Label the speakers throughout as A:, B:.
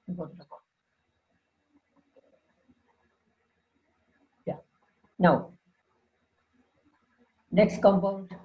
A: Go to the code. Yeah. Now, next compound.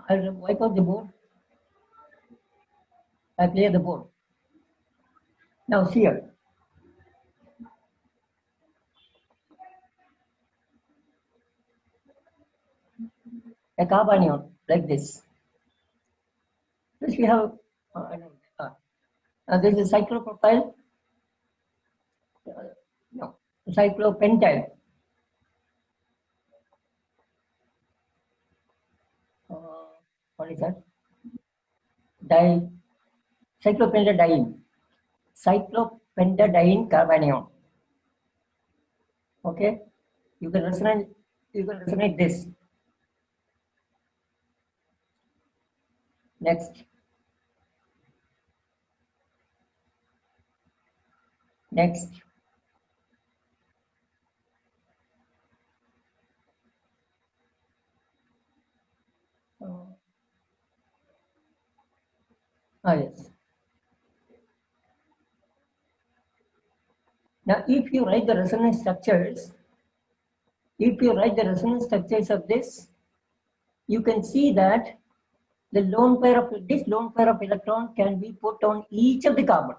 A: I'll wipe out the board. I clear the board. Now see here. A carbanion like this. This we have. This is cyclopropyl. No, cyclopentyl. What is that? Cyclopentadiene. Cyclopentadiene carbanion. Okay, you can resonate. You can resonate this. Next. Next. Yes. Now, if you write the resonance structures, of this, you can see that the lone pair of electron can be put on each of the carbon.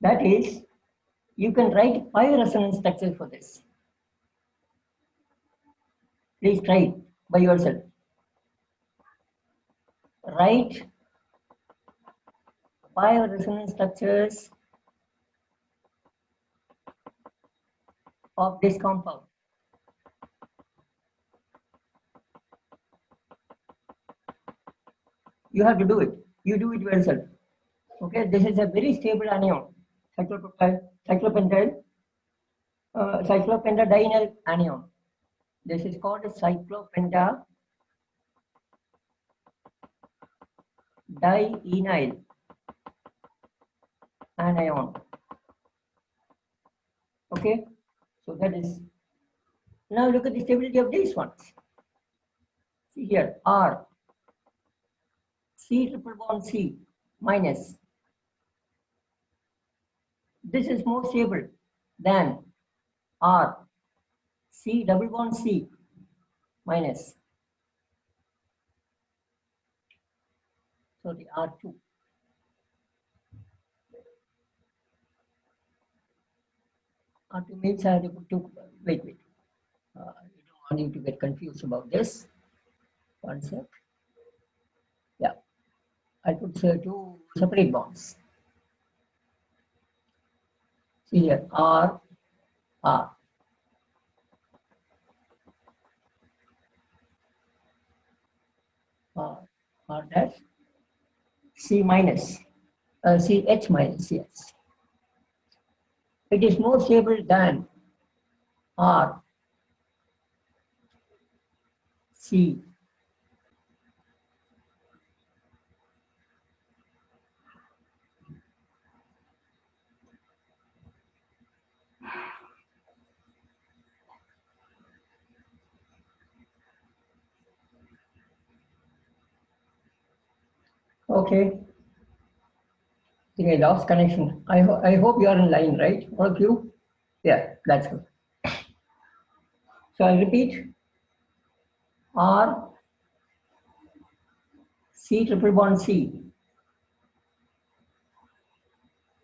A: That is, you can write 5 resonance structures for this. Please try it by yourself. Write 5 resonance structures of this compound. You have to do it. You do it yourself. Okay, this is a very stable anion, cyclopentadiene anion. This is called cyclopentadienyl anion. Okay, so that is. Now look at the stability of these ones. See here, R, C triple bond C minus. This is more stable than R, C double bond C minus. So the R2. R2 means I have to put 2. Wait. I don't want you to get confused about this. One sec. Yeah, I put 2 separate bonds. See here, R dash C minus, CH minus, yes. It is more stable than R, C. Okay. I think I lost connection. I hope you are in line, right? All of you? Yeah, that's good. So I'll repeat. R, C triple bond C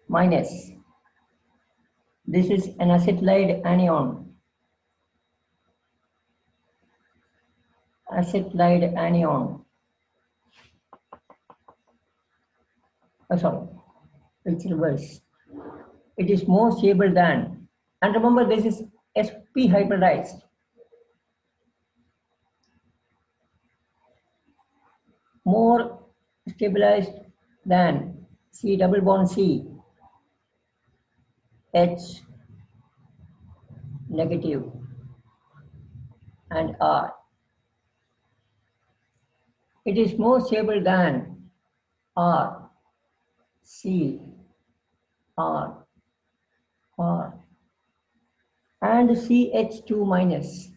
A: minus. This is an acetylide anion. Acetylide anion. Sorry, it's reverse. It is more stable than, and remember this is sp hybridized. More stabilized than C double bond C, H negative, and R. It is more stable than R, C, R, and CH2 minus.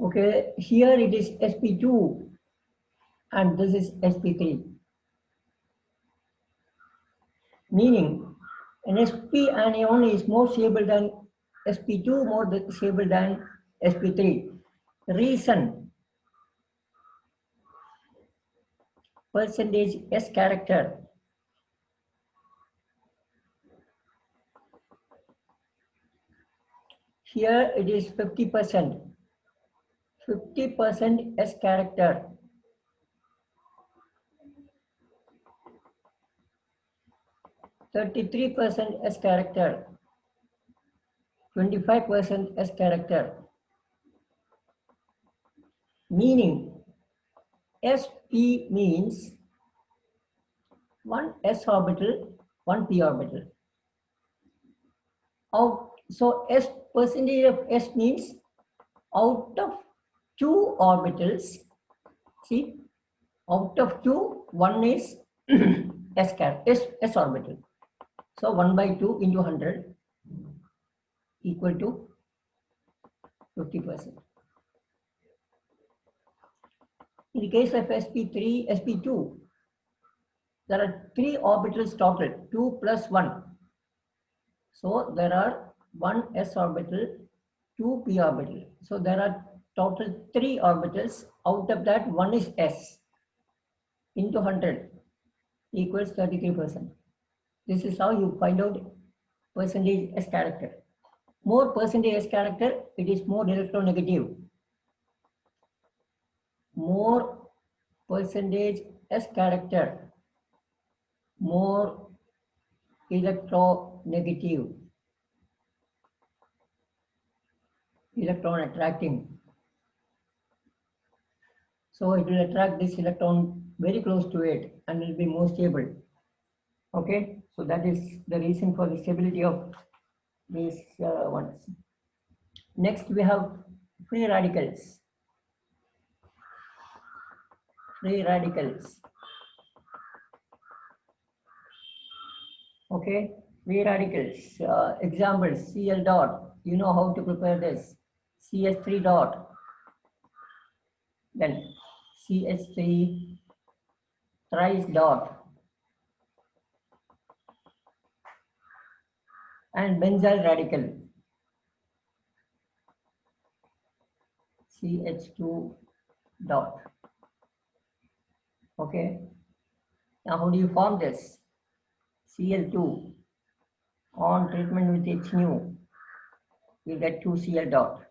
A: Okay, here it is sp2 and this is sp3. Meaning an sp anion is more stable than sp2, more stable than sp3. Reason, percentage S character. Here it is 50%. 50% S character. 33% S character. 25% S character. Meaning sp means one s orbital, one p orbital. So s percentage of s means out of two orbitals, see, out of two, one is s orbital. So 1 by 2 into 100 equal to 50%. In the case of sp3, sp2, there are three orbitals total, 2 plus 1. So there are one s orbital, two p orbital. So there are total three orbitals. Out of that, one is s into 100 equals 33%. This is how you find out percentage S character. More percentage S character, it is more electronegative. More percentage S character, more electronegative, electron attracting. So it will attract this electron very close to it and will be more stable. Okay, so that is the reason for the stability of these ones. Next we have free radicals. Free radicals. Okay, free radicals. Examples, Cl dot. You know how to prepare this. CH3 dot. Then CH3 thrice dot. And benzyl radical. CH2 dot. Okay. Now how do you form this? Cl2 on treatment with H nu, you get 2Cl dot.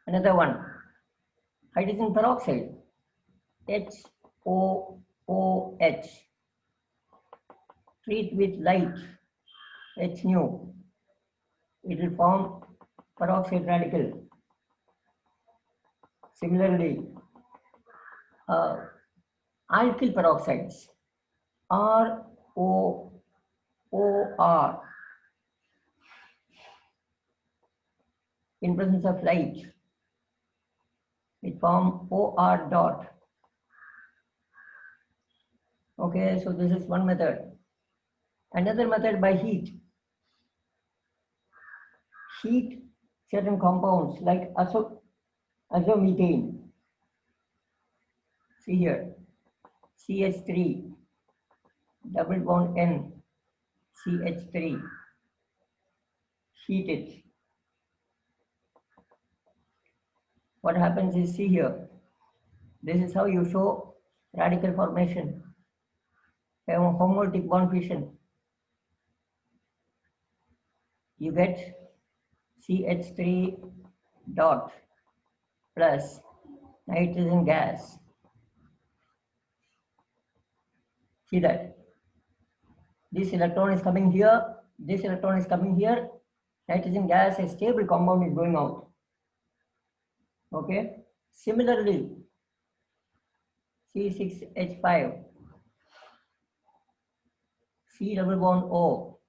A: Another one, hydrogen peroxide, HOOH, treat with light, H nu, it will form peroxide radical. Similarly, alkyl peroxides, ROOR, in presence of light, it form OR dot. Okay, so this is one method. Another method by heat. Heat certain compounds like azomethane. See here, CH3, double bond N, CH3. Heat it. What happens is, see here, this is how you show radical formation, homolytic bond fission. You get CH3 dot plus nitrogen gas. See that? This electron is coming here, this electron is coming here, nitrogen gas, a stable compound is going out. Okay. Similarly, C6H5, C double bond O,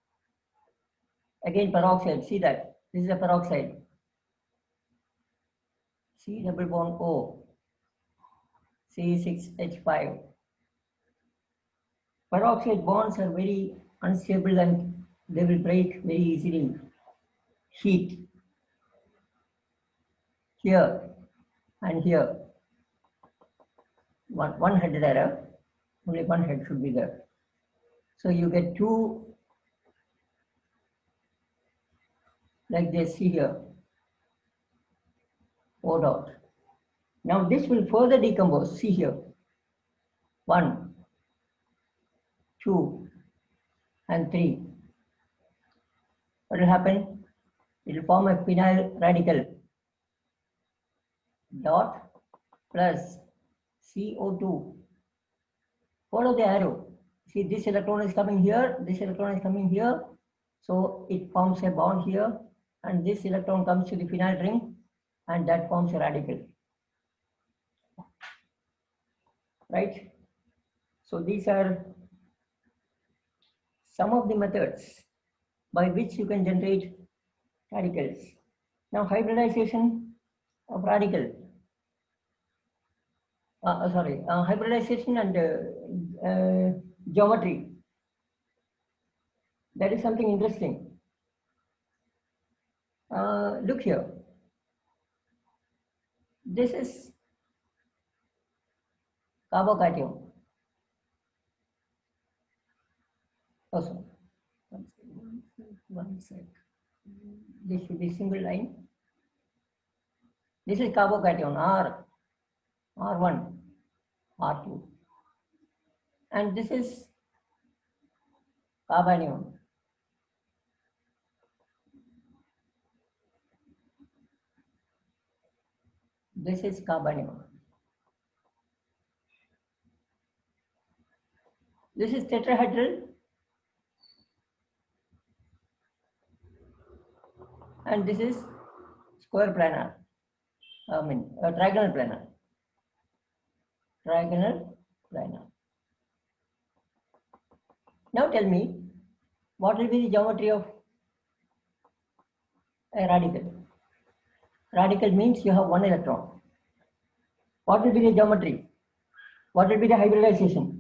A: again peroxide, see that, this is a peroxide, C double bond O, C6H5. Peroxide bonds are very unstable and they will break very easily. Heat. here and here. One headed error, only one head should be there. So you get two like this, see here, O dot. Now this will further decompose, see here, 1, 2, and 3. What will happen? It will form a phenyl radical dot plus CO2. Follow the arrow. See, this electron is coming here, this electron is coming here. So it forms a bond here, and this electron comes to the phenyl ring, and that forms a radical. Right? So these are some of the methods by which you can generate radicals. Now, hybridization of radical. Hybridization and geometry. That is something interesting. Look here. This is carbocation. Oh, sorry. One sec. This should be single line. This is carbocation R1, R2. And this is carbanion. This is carbanion. This is tetrahedral. And this is square planar. Trigonal planar. Trigonal planar. Now tell me, what will be the geometry of a radical? Radical means you have one electron. What will be the geometry? What will be the hybridization?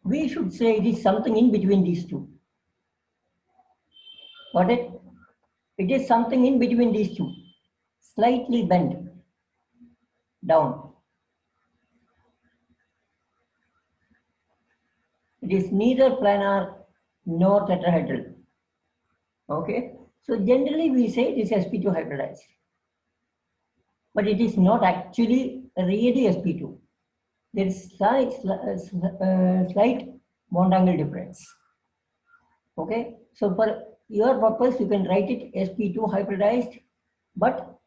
A: We should say it is something in between these two. Got it? It is something in between these two. Slightly bent down. It is neither planar nor tetrahedral. Okay? So generally we say it is sp2 hybridized. But it is not actually really sp2. There is slight bond angle difference. Okay? So for your purpose, you can write it sp2 hybridized, but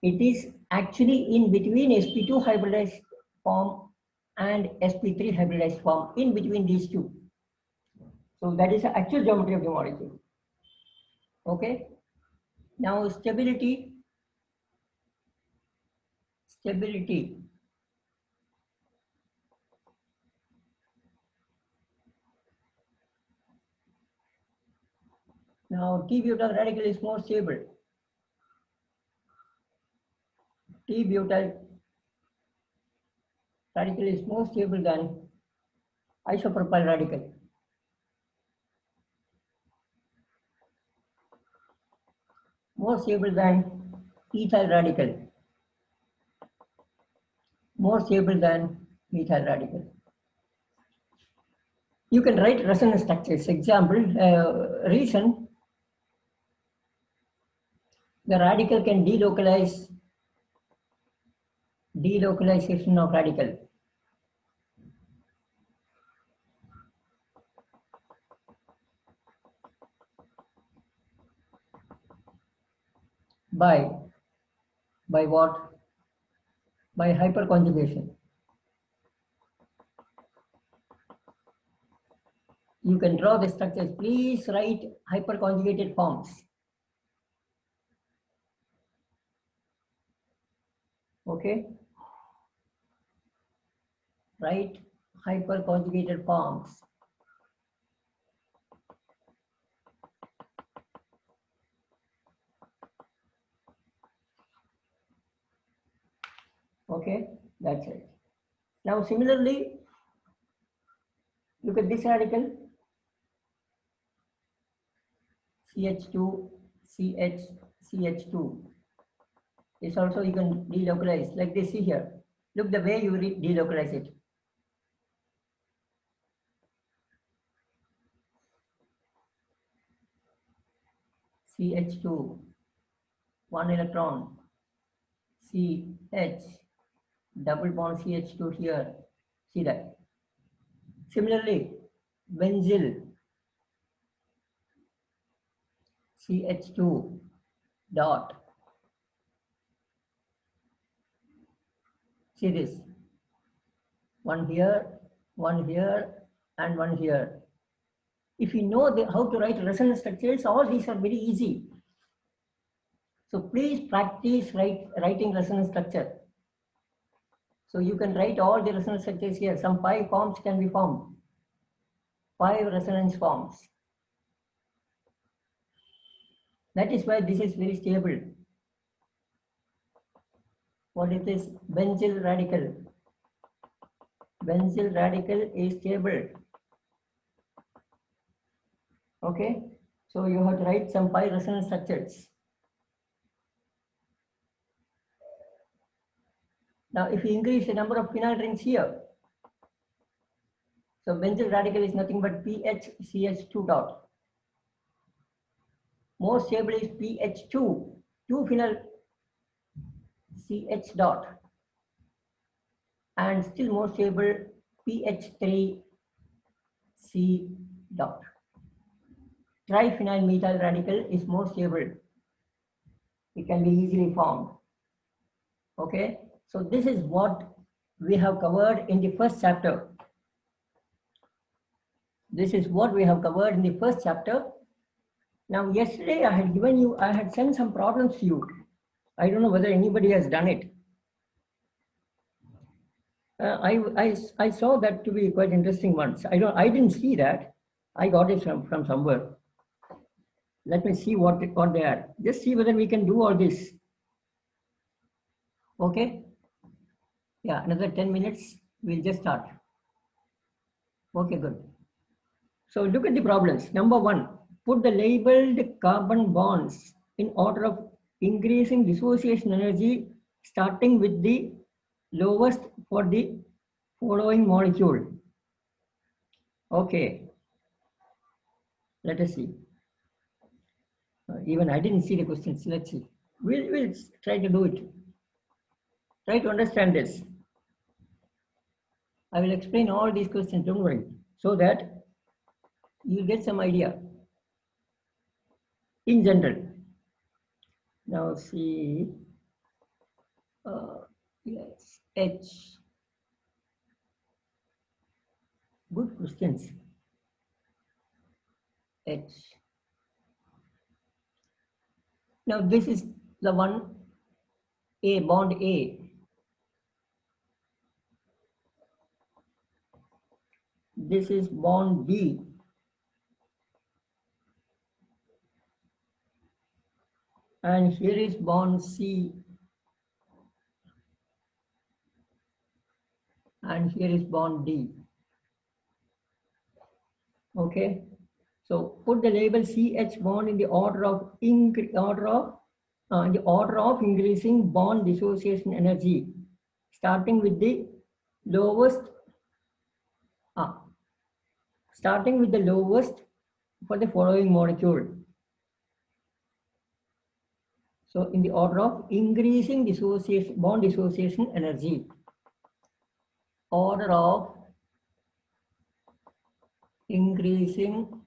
A: it is actually in between sp2 hybridized form and sp3 hybridized form, in between these two. So that is the actual geometry of the molecule. Okay. Now stability. Now T-butyl radical is more stable. T-butyl radical is more stable than isopropyl radical. More stable than ethyl radical. More stable than methyl radical. You can write resonance structures. Example, reason the radical can delocalization of radical. By what? By hyperconjugation. You can draw the structures. Please write hyperconjugated forms. Okay. Write hyperconjugated forms. Okay. Okay, that's it. Now similarly, look at this radical, CH2, CH, CH2. This also you can delocalize like this. See here. Look the way you delocalize it. CH2, one electron, CH, double bond CH2 here. See that. Similarly, benzyl, CH2 dot. See this. One here, and one here. If you know how to write resonance structures, all these are very easy. So please practice writing resonance structure. So you can write all the resonance structures here. Some 5 forms can be formed. 5 resonance forms. That is why this is very stable. What is this? Benzyl radical. Benzyl radical is stable. Okay. So you have to write some 5 resonance structures. Now if you increase the number of phenyl rings here, so benzyl radical is nothing but PHCH2 dot. More stable is PH2, 2 phenyl CH dot, and still more stable PH3 C dot. Triphenyl methyl radical is more stable. It can be easily formed. Okay, so this is what we have covered in the first chapter. This is what we have covered in the first chapter. Now, yesterday I had sent some problems to you. I don't know whether anybody has done it. I saw that to be quite interesting ones. I didn't see that. I got it from somewhere. Let me see what they are. Just see whether we can do all this. Okay. Yeah, another 10 minutes. We'll just start. Okay, good. So look at the problems. Number 1, put the labeled carbon bonds in order of increasing dissociation energy, starting with the lowest for the following molecule. Okay. Let us see. Even I didn't see the questions. Let's see. We'll try to do it. Try to understand this. I will explain all these questions, don't worry, so that you get some idea in general. Now see, yes, H. Good questions. H. Now this is the one, A, bond A. This is bond B. And here is bond C. And here is bond D. Okay. So put the label CH bond in the order of increasing bond dissociation energy, starting with the lowest. Starting with the lowest for the following molecule. So in the order of increasing bond dissociation energy. Order of increasing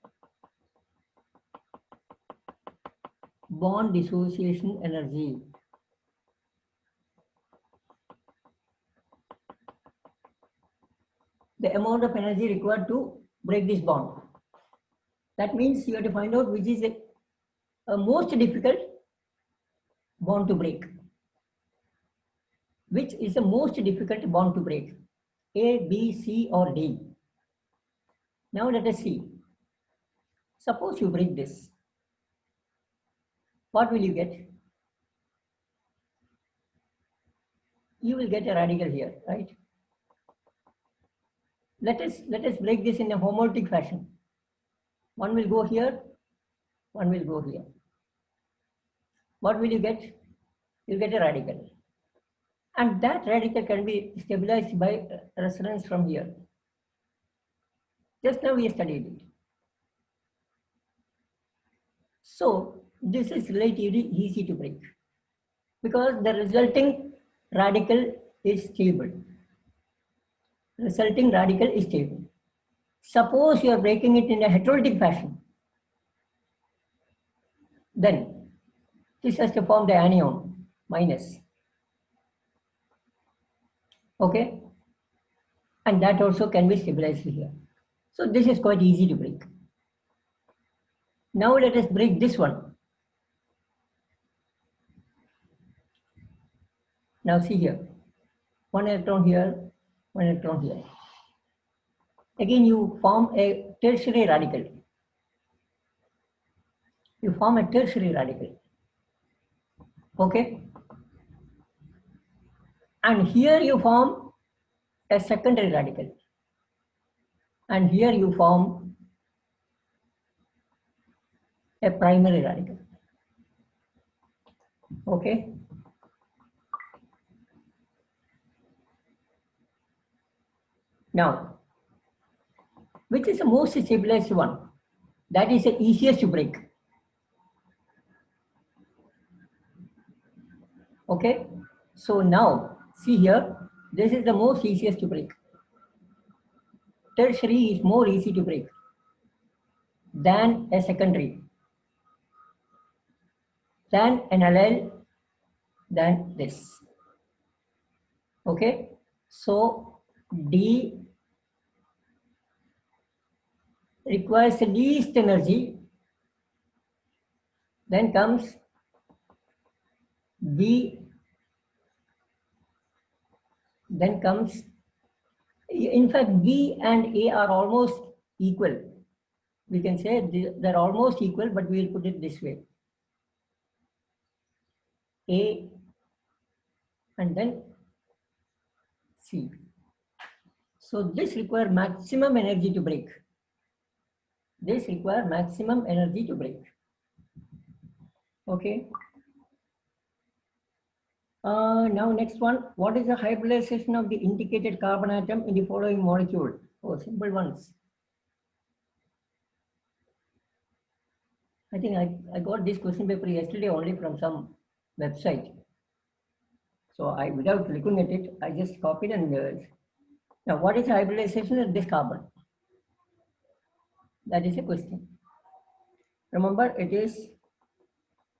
A: bond dissociation energy. The amount of energy required to break this bond. That means you have to find out which is a most difficult bond to break. Which is the most difficult bond to break? A, B, C or D? Now let us see. Suppose you break this. What will you get? you will get a radical here, right? Let us break this in a homoetic fashion. One will go here, one will go here. What will you get? You'll get a radical. And that radical can be stabilized by resonance from here. Just now we studied it. So this is relatively easy to break because the resulting radical is stable. Resulting radical is stable. Suppose you are breaking it in a heterolytic fashion, then this has to form the anion minus. Okay? And that also can be stabilized here. So this is quite easy to break. Now let us break this one. Now see here, one electron here, one electron here. Again, you form a tertiary radical. You form a tertiary radical. Okay? And here you form a secondary radical. And here you form a primary radical. Okay? Now, which is the most stabilized one? That is the easiest to break. Okay? So now, see here, this is the most easiest to break. Tertiary is more easy to break than a secondary, than an allyl, than this. Okay? So D requires the least energy, then comes B, then comes, in fact, B and A are almost equal. We can say they're almost equal, but we'll put it this way. A and then C. So this requires maximum energy to break. This requires maximum energy to break. Okay. Now next one, what is the hybridization of the indicated carbon atom in the following molecule? Oh, simple ones. I think I got this question paper yesterday only from some website. So without looking at it, I just copied and now what is hybridization of this carbon? That is a question. Remember, it is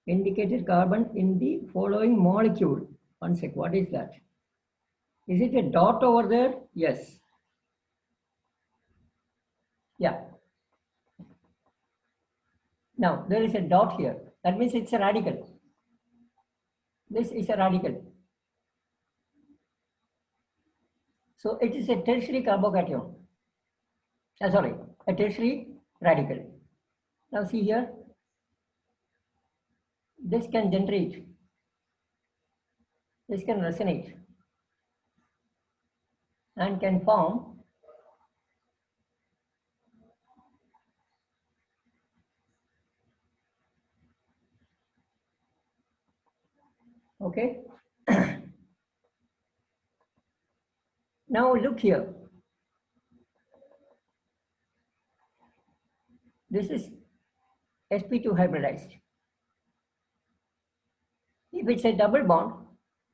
A: indicated carbon in the following molecule. One sec, what is that? Is it a dot over there? Yes. Yeah. Now there is a dot here. That means it's a radical. This is a radical. So it is a tertiary carbocation. Sorry, a tertiary radical. Now see here, this can generate, this can resonate and can form okay. Now look here. This is sp2 hybridized. If it's a double bond,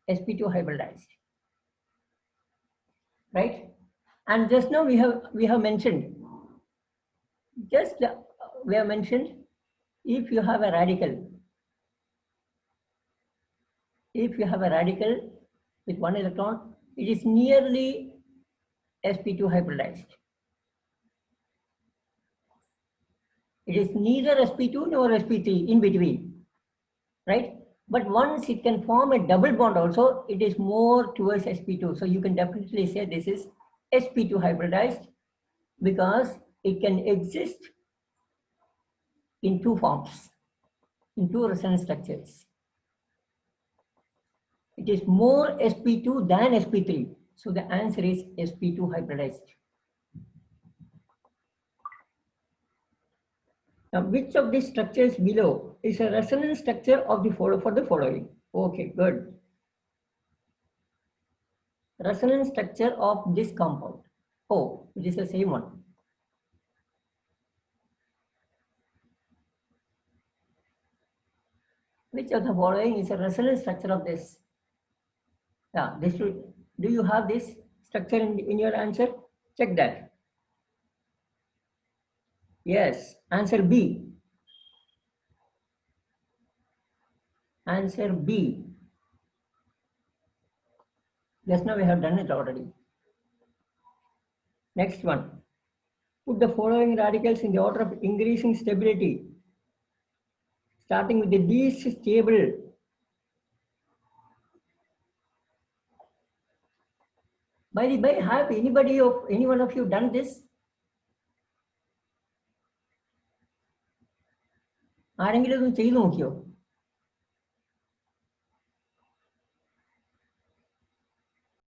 A: sp2 hybridized. Right? And just now we have mentioned, we have mentioned if you have a radical, with one electron, it is nearly sp2 hybridized. It is neither sp2 nor sp3, in between, right? But once it can form a double bond also, it is more towards sp2. So you can definitely say this is sp2 hybridized because it can exist in two forms, in two resonance structures. It is more sp2 than sp3. So the answer is sp2 hybridized. Now, which of these structures below is a resonance structure of the for the following? Okay, good. Resonance structure of this compound. Oh, it is the same one. Which of the following is a resonance structure of this? Yeah, this should. Do you have this structure in your answer? Check that. Yes, answer B. Answer B. Just now we have done it already. Next one. Put the following radicals in the order of increasing stability, starting with the least stable. By the way, have any one of you done this? ആരെങ്കിലും ഒന്ന് ചെയ്തു നോക്കിയോ?